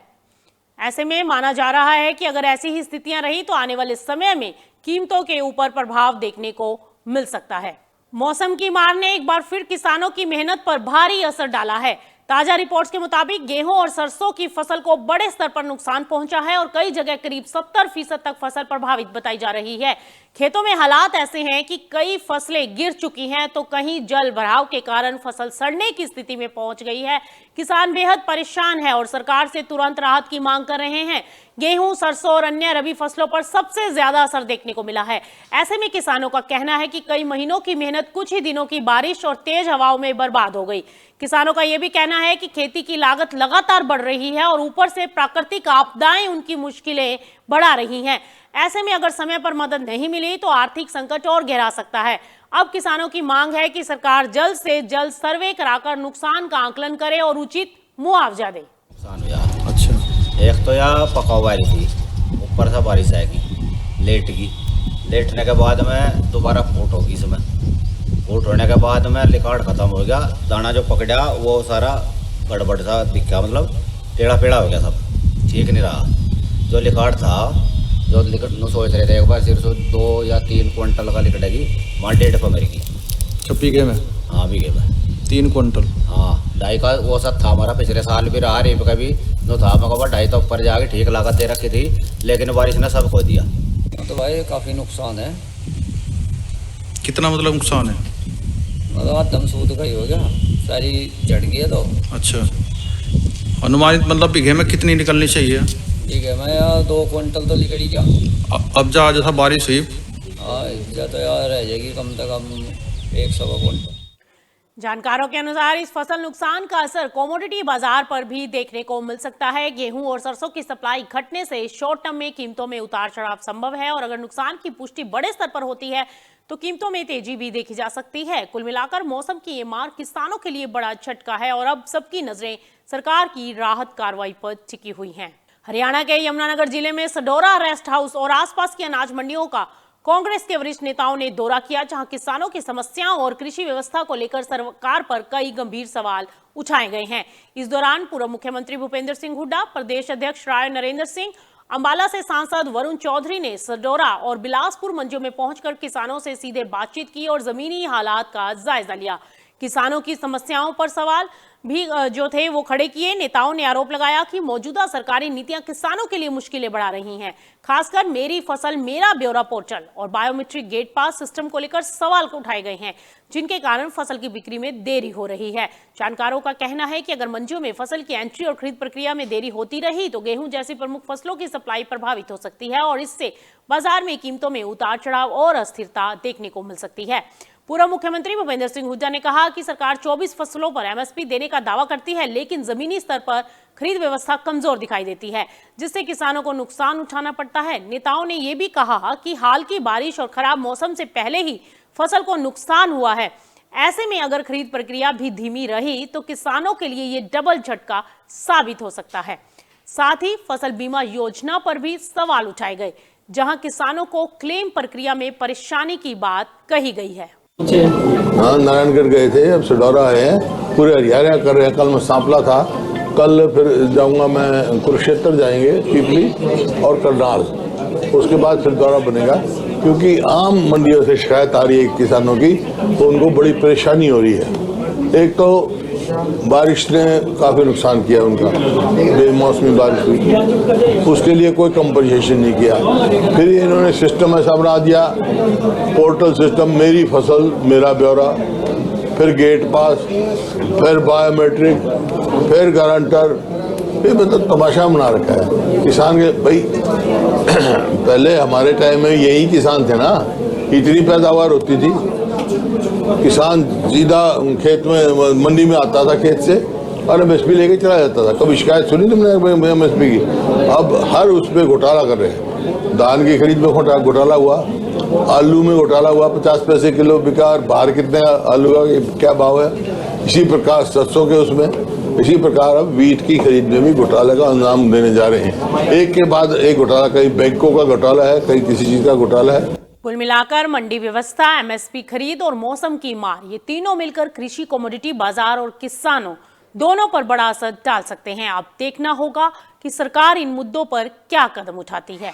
ऐसे में माना जा रहा है कि अगर ऐसी ही स्थितियां रही तो आने वाले समय में कीमतों के ऊपर प्रभाव देखने को मिल सकता है। मौसम की मार ने एक बार फिर किसानों की मेहनत पर भारी असर डाला है। ताजा रिपोर्ट्स के मुताबिक गेहूं और सरसों की फसल को बड़े स्तर पर नुकसान पहुंचा है और कई जगह करीब 70% तक फसल प्रभावित बताई जा रही है। खेतों में हालात ऐसे हैं कि कई फसलें गिर चुकी हैं तो कहीं जल भराव के कारण फसल सड़ने की स्थिति में पहुंच गई है। किसान बेहद परेशान है और सरकार से तुरंत राहत की मांग कर रहे हैं। गेहूं, सरसों और अन्य रबी फसलों पर सबसे ज्यादा असर देखने को मिला है। ऐसे में किसानों का कहना है कि कई महीनों की मेहनत कुछ ही दिनों की बारिश और तेज हवाओं में बर्बाद हो गई। किसानों का यह भी कहना है कि खेती की लागत लगातार बढ़ रही है और ऊपर से प्राकृतिक आपदाएं उनकी मुश्किलें बढ़ा रही हैं। ऐसे में अगर समय पर मदद नहीं मिली तो आर्थिक संकट और गहरा सकता है। अब किसानों की मांग है कि सरकार जल्द से जल्द सर्वे कराकर नुकसान का आकलन करे और उचित मुआवजा दे। अच्छा, एक तो यार पकाऊ बारिश थी, ऊपर से बारिश आएगी, लेटने के बाद में दोबारा फूट होगी। इसमें फूट होने के बाद में लिकाड़ खत्म हो गया, दाना जो पकड़ा वो सारा गड़बड़ सा दिखा, मतलब टेढ़ा पेड़ा हो गया, सब ठीक नहीं रहा। जो लिकाड़ था, जो लिकड़ सोच रहे थे एक बार सिर्फ 2 या 3 क्विंटल का लिकड़ेगी, वहाँ 1.5 पर मरेगी। बीघे में? हाँ, बीघे में 3 क्विंटल। हाँ, 2.5 का वो सब था हमारा। पिछले साल भी रहा, रेप का भी जो था, मैं 2.5 तो ऊपर जाके ठीक लागत दे रखी थी, लेकिन बारिश ने सब खो दिया। तो भाई काफ़ी नुकसान है। कितना मतलब नुकसान है? मतलब आदम सूद का ही हो गया, सारी चढ़ गई है। तो अच्छा, अनुमानित मतलब बीघे में कितनी निकलनी चाहिए? बीघे में यार 2 क्विंटल तो निकली क्या। अब जैसा बारिश हुई, हाँ, तो यार रह जाएगी कम से कम 1.25 क्विंटल। जानकारों के अनुसार इस फसल नुकसान का असर कमोडिटी बाजार पर भी देखने को मिल सकता है। गेहूं और सरसों की सप्लाई घटने से शॉर्ट टर्म में कीमतों में उतार चढ़ाव संभव है और अगर नुकसान की पुष्टि बड़े स्तर पर होती है तो कीमतों में तेजी भी देखी जा सकती है। कुल मिलाकर मौसम की ये मार किसानों के लिए बड़ा झटका है और अब सबकी नजरें सरकार की राहत कार्रवाई पर टिकी हुई हैं। हरियाणा के यमुनानगर जिले में सडोरा रेस्ट हाउस और आसपास की अनाज मंडियों का कांग्रेस के वरिष्ठ नेताओं ने दौरा किया, जहां किसानों की समस्याओं और कृषि व्यवस्था को लेकर सरकार पर कई गंभीर सवाल उठाए गए हैं। इस दौरान पूर्व मुख्यमंत्री भूपेंद्र सिंह हुड्डा, प्रदेश अध्यक्ष राय नरेंद्र सिंह, अंबाला से सांसद वरुण चौधरी ने सडोरा और बिलासपुर मंडियों में पहुंचकर किसानों से सीधे बातचीत की और जमीनी हालात का जायजा लिया। किसानों की समस्याओं पर सवाल भी जो थे वो खड़े किए। नेताओं ने आरोप लगाया कि मौजूदा सरकारी नीतियां किसानों के लिए मुश्किलें बढ़ा रही हैं। खासकर मेरी फसल मेरा ब्यौरा पोर्टल और बायोमेट्रिक गेट पास सिस्टम को लेकर सवाल उठाए गए हैं, जिनके कारण फसल की बिक्री में देरी हो रही है। जानकारों का कहना है कि अगर मंडियों में फसल की एंट्री और खरीद प्रक्रिया में देरी होती रही तो गेहूं जैसी प्रमुख फसलों की सप्लाई प्रभावित हो सकती है और इससे बाजार में कीमतों में उतार चढ़ाव और अस्थिरता देखने को मिल सकती है। पूर्व मुख्यमंत्री भूपेंद्र सिंह हुड्डा ने कहा कि सरकार 24 फसलों पर एमएसपी देने का दावा करती है, लेकिन जमीनी स्तर पर खरीद व्यवस्था कमजोर दिखाई देती है, जिससे किसानों को नुकसान उठाना पड़ता है। नेताओं ने यह भी कहा कि हाल की बारिश और खराब मौसम से पहले ही फसल को नुकसान हुआ है। ऐसे में अगर खरीद प्रक्रिया भी धीमी रही तो किसानों के लिए ये डबल झटका साबित हो सकता है। साथ ही फसल बीमा योजना पर भी सवाल उठाए गए, जहां किसानों को क्लेम प्रक्रिया में परेशानी की बात कही गई है। हाँ, नारायणगढ़ गए थे, अब सिडौरा आए हैं, पूरे हरियाणा कर रहे हैं। कल मैं सांपला था, कल फिर जाऊंगा मैं कुरुक्षेत्र, जाएंगे पीपली और करनाल, उसके बाद फिर दौरा बनेगा। क्योंकि आम मंडियों से शिकायत आ रही है किसानों की, तो उनको बड़ी परेशानी हो रही है। एक तो बारिश ने काफ़ी नुकसान किया उनका, बेमौसमी बारिश हुई, उसके लिए कोई कंपनसेशन नहीं किया। फिर इन्होंने सिस्टम ऐसा बना दिया, पोर्टल सिस्टम, मेरी फसल मेरा ब्यौरा, फिर गेट पास, फिर बायोमेट्रिक, फिर गारंटर, फिर मतलब तमाशा बना रखा है किसान के। भाई पहले हमारे टाइम में यही किसान थे ना, इतनी पैदावार होती थी, किसान सीधा खेत में मंडी में आता था, खेत से और एमएसपी लेके चला जाता था। कभी शिकायत सुनी तुमने एमएसपी की? अब हर उस पर घोटाला कर रहे हैं। धान की खरीद में घोटाला हुआ, आलू में घोटाला हुआ, 50 पैसे किलो बिका, और बाहर कितने आलू का क्या भाव है। इसी प्रकार सरसों के उसमें, इसी प्रकार अब वीट की खरीद में भी घोटाले का अंजाम देने जा रहे हैं। एक के बाद एक घोटाला, कहीं बैंकों का घोटाला है, कहीं किसी चीज का घोटाला है। कुल मिलाकर मंडी व्यवस्था, एमएसपी खरीद और मौसम की मार, ये तीनों मिलकर कृषि कमोडिटी बाजार और किसानों दोनों पर बड़ा असर डाल सकते हैं। अब देखना होगा कि सरकार इन मुद्दों पर क्या कदम उठाती है।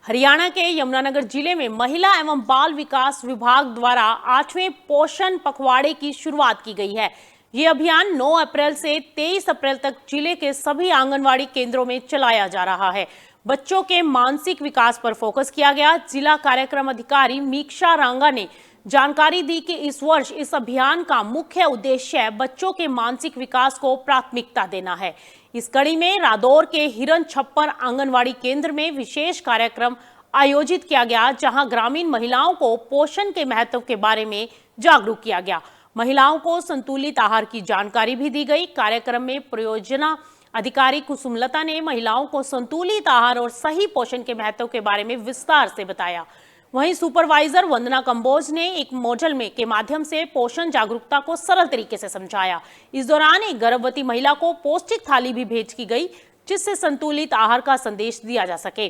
हरियाणा के यमुनानगर जिले में महिला एवं बाल विकास विभाग द्वारा 8वें पोषण पखवाड़े की शुरुआत की गई है। ये अभियान 9 अप्रैल से 23 अप्रैल तक जिले के सभी आंगनवाड़ी केंद्रों में चलाया जा रहा है। बच्चों के मानसिक विकास पर फोकस किया गया। जिला कार्यक्रम अधिकारी मीक्षा रांगा ने जानकारी दी कि इस वर्ष इस अभियान का मुख्य उद्देश्य बच्चों के मानसिक विकास को प्राथमिकता देना है। इस कड़ी में रादौर के हिरन छप्पर आंगनवाड़ी केंद्र में विशेष कार्यक्रम आयोजित किया गया, जहां ग्रामीण महिलाओं को पोषण के महत्व के बारे में जागरूक किया गया। महिलाओं को संतुलित आहार की जानकारी भी दी गई। कार्यक्रम में परियोजना अधिकारी कुसुमलता ने महिलाओं को संतुलित आहार और सही पोषण के महत्व के बारे में विस्तार से बताया। वहीं सुपरवाइजर वंदना कंबोज ने एक मॉडल में के माध्यम से पोषण जागरूकता को सरल तरीके से समझाया। इस दौरान एक गर्भवती महिला को पौष्टिक थाली भी भेंट की गई, जिससे संतुलित आहार का संदेश दिया जा सके।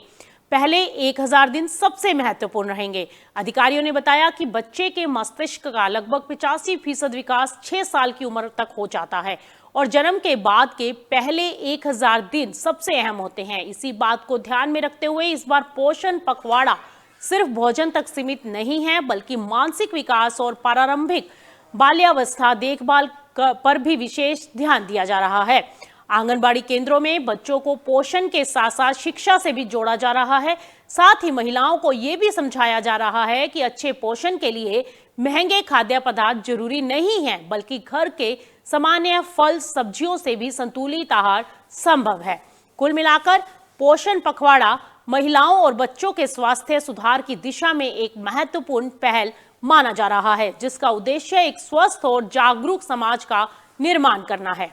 पहले 1000 दिन सबसे महत्वपूर्ण रहेंगे। अधिकारियों ने बताया कि बच्चे के मस्तिष्क का लगभग 85% विकास 6 साल की उम्र तक हो जाता है और जन्म के बाद के पहले 1000 दिन सबसे अहम होते हैं। इसी बात को ध्यान में रखते हुए इस बार पोषण पखवाड़ा सिर्फ भोजन तक सीमित नहीं है, बल्कि मानसिक विकास और प्रारंभिक बाल्यावस्था देखभाल पर भी विशेष ध्यान दिया जा रहा है। आंगनबाड़ी केंद्रों में बच्चों को पोषण के साथ साथ शिक्षा से भी जोड़ा जा रहा है। साथ ही महिलाओं को ये भी समझाया जा रहा है कि अच्छे पोषण के लिए महंगे खाद्य पदार्थ जरूरी नहीं है, बल्कि घर के सामान्य फल सब्जियों से भी संतुलित आहार संभव है। कुल मिलाकर पोषण पखवाड़ा महिलाओं और बच्चों के स्वास्थ्य सुधार की दिशा में एक महत्वपूर्ण पहल माना जा रहा है, जिसका उद्देश्य एक स्वस्थ और जागरूक समाज का निर्माण करना है।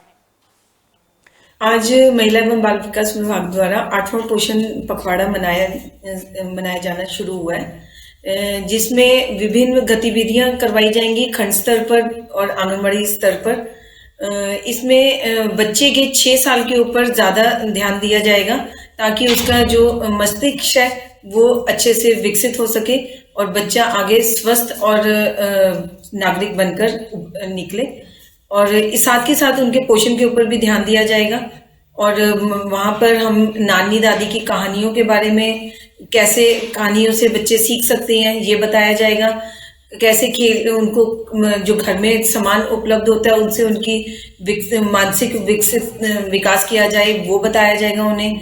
आज महिला एवं बाल विकास विभाग द्वारा 8वां पोषण पखवाड़ा मनाया जाना शुरू हुआ है, जिसमें विभिन्न गतिविधियां करवाई जाएंगी खंड स्तर पर और आंगनबाड़ी स्तर पर। इसमें बच्चे के 6 साल के ऊपर ज्यादा ध्यान दिया जाएगा, ताकि उसका जो मस्तिष्क है वो अच्छे से विकसित हो सके और बच्चा आगे स्वस्थ और नागरिक बनकर निकले। और साथ के साथ उनके पोषण के ऊपर भी ध्यान दिया जाएगा। और वहां पर हम नानी दादी की कहानियों के बारे में, कैसे कहानियों से बच्चे सीख सकते हैं, ये बताया जाएगा। कैसे खेल उनको जो घर में सामान उपलब्ध होता है उनसे उनकी मानसिक विकास किया जाए, वो बताया जाएगा उन्हें।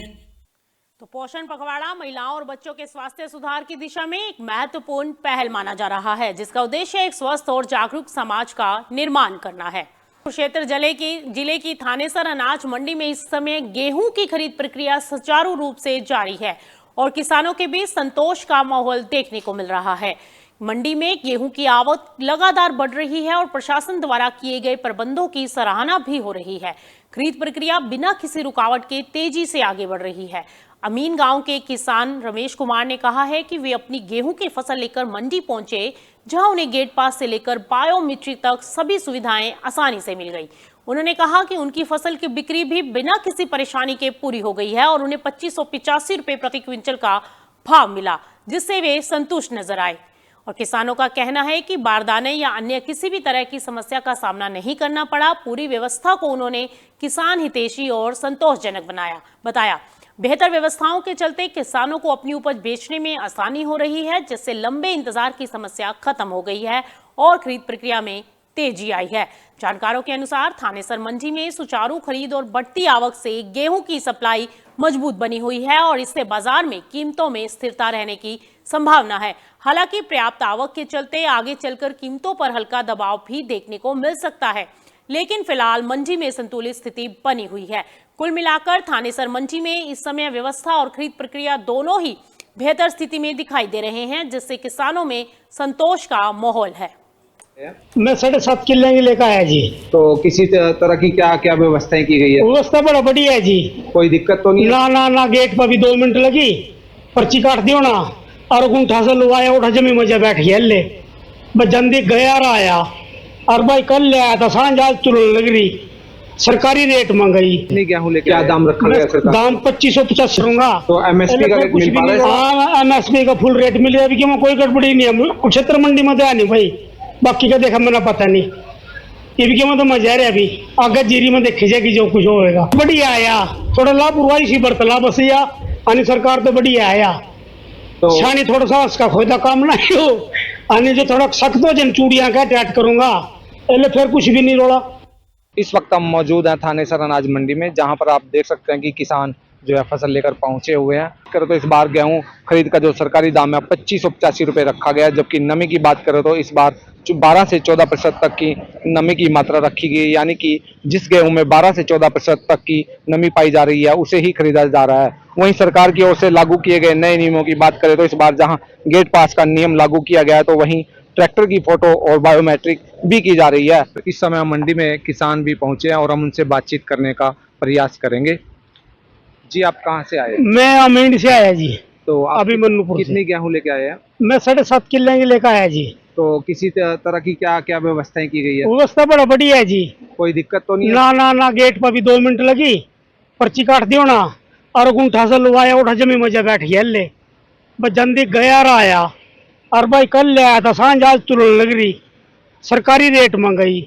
तो पोषण पखवाड़ा महिलाओं और बच्चों के स्वास्थ्य सुधार की दिशा में एक महत्वपूर्ण पहल माना जा रहा है, जिसका उद्देश्य एक स्वस्थ और जागरूक समाज का निर्माण करना है। कुरुक्षेत्र जिले की थानेसर अनाज मंडी में इस समय गेहूं की खरीद प्रक्रिया सुचारू रूप से जारी है और किसानों के बीच संतोष का माहौल देखने को मिल रहा है। मंडी में गेहूं की आवक लगातार बढ़ रही है और प्रशासन द्वारा किए गए प्रबंधों की सराहना भी हो रही है। खरीद प्रक्रिया बिना किसी रुकावट के तेजी से आगे बढ़ रही है। अमीन गांव के किसान रमेश कुमार ने कहा है कि वे अपनी गेहूं की फसल लेकर मंडी पहुंचे, जहां उन्हें गेट पास से लेकर बायोमेट्रिक तक सभी सुविधाएं आसानी से मिल गई। उन्होंने कहा कि उनकी फसल की बिक्री भी बिना किसी परेशानी के पूरी हो गई है और उन्हें 2585 रुपए प्रति क्विंटल का भाव मिला, जिससे वे संतुष्ट नजर आए। और किसानों का कहना है कि बारदाने या अन्य किसी भी तरह की समस्या का सामना नहीं करना पड़ा। पूरी व्यवस्था को उन्होंने किसान हितैषी और संतोषजनक बताया। बेहतर व्यवस्थाओं के चलते किसानों को अपनी उपज बेचने में आसानी हो रही है, जिससे लंबे इंतजार की समस्या खत्म हो गई है और खरीद प्रक्रिया में तेजी आई है। जानकारों के अनुसार थानेसर मंडी में सुचारू खरीद और बढ़ती आवक से गेहूं की सप्लाई मजबूत बनी हुई है और इससे बाजार में कीमतों में स्थिरता रहने की संभावना है। हालांकि पर्याप्त आवक के चलते आगे चलकर कीमतों पर हल्का दबाव भी देखने को मिल सकता है, लेकिन फिलहाल मंडी में संतुलित स्थिति बनी हुई है। कुल मिलाकर थानेसर मंडी में इस समय व्यवस्था और खरीद प्रक्रिया दोनों ही बेहतर स्थिति में दिखाई दे रहे हैं, जिससे किसानों में संतोष का माहौल है। मैं 7.5 किले लेकर आया जी। तो किसी तरह की क्या क्या व्यवस्थाएं की गई है? व्यवस्था बड़ा बढ़िया है जी, कोई दिक्कत तो नहीं? ना गेट पर भी 2 मिनट लगी, पर्ची काट दियो ना और गुंठा से लुवाया, उठा जमी मजा बैठ गया ले बस जल्दी गया आया। और भाई कल ले आया था, सांझ आज तुरंत लग रही, सरकारी रेट मंगाई। नहीं गेहूं लेके क्या दाम रखा गया सरकार? दाम 2550 दूंगा। तो एमएसपी का रेट मिल पा रहा है? हाँ, एमएसपी का फुल रेट मिल रहा है, क्यों कोई गड़बड़ी नहीं है। कुरुक्षेत्र मंडी में तो नहीं भाई, बाकी का देखा मैंने पता नहीं। ये भी क्यों तो मजा रहा अभी आगे जीरी में देखी जाएगी जो कुछ होएगा। बढ़िया आया, थोड़ा लापरवाही सी बरतला बस या आनी सरकार तो बढ़िया आया। तो छानी थोड़ा सा उसका खोदा काम नहीं हो, आने जो थोड़ा सख्त हो जन चूड़ियां का टैट करूंगा, पहले फिर कुछ भी नहीं रोड़ा। इस वक्त हम मौजूद हैं थानेसर अनाज मंडी में, जहां पर आप देख सकते हैं कि किसान जो है फसल लेकर पहुंचे हुए हैं। करो तो इस बार गेहूं खरीद का जो सरकारी दाम है 2585 रुपये रखा गया है, जबकि नमी की बात करें तो इस बार 12 से 14% तक की नमी की मात्रा रखी गई, यानी कि जिस गेहूं में 12 से 14% तक की नमी पाई जा रही है उसे ही खरीदा जा रहा है। वहीं सरकार की ओर से लागू किए गए नए नियमों की बात करें तो इस बार जहां गेट पास का नियम लागू किया गया है, तो वहीं ट्रैक्टर की फोटो और बायोमेट्रिक भी की जा रही है। इस समय मंडी में किसान भी पहुंचे हैं और हम उनसे बातचीत करने का प्रयास करेंगे। जी आप कहाँ से आए? मैं अमीन से आया जी। तो अभी मन्नूपुर से। कितनी गेहूं लेके आए हैं? मैं 7.5 किले लेकर आया जी। तो किसी तरह की क्या क्या व्यवस्थाएं की गई है? व्यवस्था बड़ा बढ़िया है जी, कोई दिक्कत तो नहीं? ना गेट पर भी 2 मिनट लगी, पर्ची काट दियो ना और गुंठा से लुवाया, उठा जमी मजा बैठ गया ले बस जल्दी गया आया। और भाई कल ले आया था, सांझ आज तुरंत लग रही, सरकारी रेट मंगाई।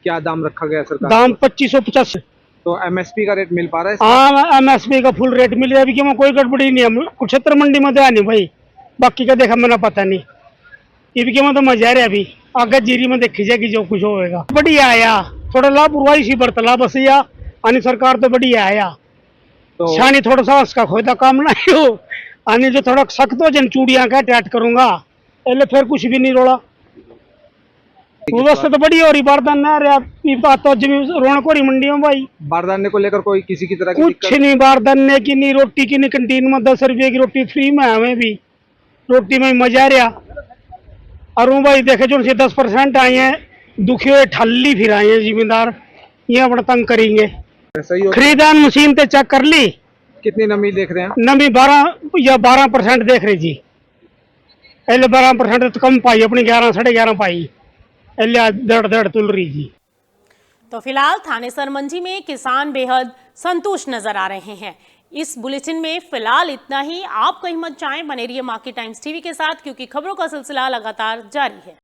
क्या दाम रखा गया सरकार? दाम 2550। तो एमएसपी का रेट मिल पा रहा है? हाँ, एमएसपी का फुल रेट मिल रहा है, क्यों कोई गड़बड़ी नहीं है। कुरुक्षेत्र मंडी में तो नहीं भाई, बाकी का देखा मैंने पता नहीं। ये भी क्यों तो मजा रहा अभी आगे जीरी में देखी जाएगी जो कुछ होएगा। बढ़िया आया, थोड़ा लापरवाही सी बरतला बस या आनी सरकार तो बढ़िया आया। तो छानी थोड़ा सा उसका खोदा काम नहीं हो, आने जो थोड़ा सख्त हो जन चूड़ियां का टैट करूंगा, पहले फिर कुछ भी नहीं रोड़ा। व्यवस्था तो बढ़िया हो रही, बारदान तो रौनक हो रही मंडी में भाई। बारदाने को लेकर कोई किसी की तरह की कुछ नहीं, बारदाने की नहीं, रोटी की नहीं, कैंटीन में 10 रुपये की रोटी फ्री में हमें भी रोटी में मजा रहा। और वो भाई देखे जो 10% आए हैं, दुखी हुए ठल्ली फिर आए हैं जिम्मेदार, ये अपना तंग करेंगे। खरीदान मशीन पे चेक कर ली। कितनी नमी देख रहे हैं? नमी 12% देख रही जी। पहले 12% तो कम पाई, अपनी 11 साढ़े 11 पाई, दड़ तुल रही जी। तो फिलहाल थानेसर मंडी में किसान बेहद संतुष्ट नजर आ रहे हैं। इस बुलेटिन में फिलहाल इतना ही। आप कहीं मत जाएं, बने रहिए मार्केट टाइम्स टीवी के साथ, क्योंकि खबरों का सिलसिला लगातार जारी है।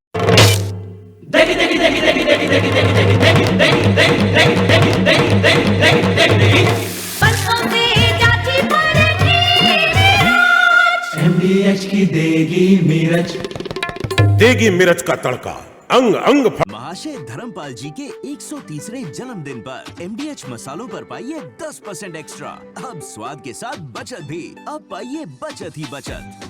MDH की देगी मीरज, देगी मिर्च का तड़का, अंग अंग महाशय धर्मपाल जी के 130वें जन्मदिन पर MDH मसालों पर पाइए 10% एक्स्ट्रा। अब स्वाद के साथ बचत भी। अब पाइए बचत ही बचत।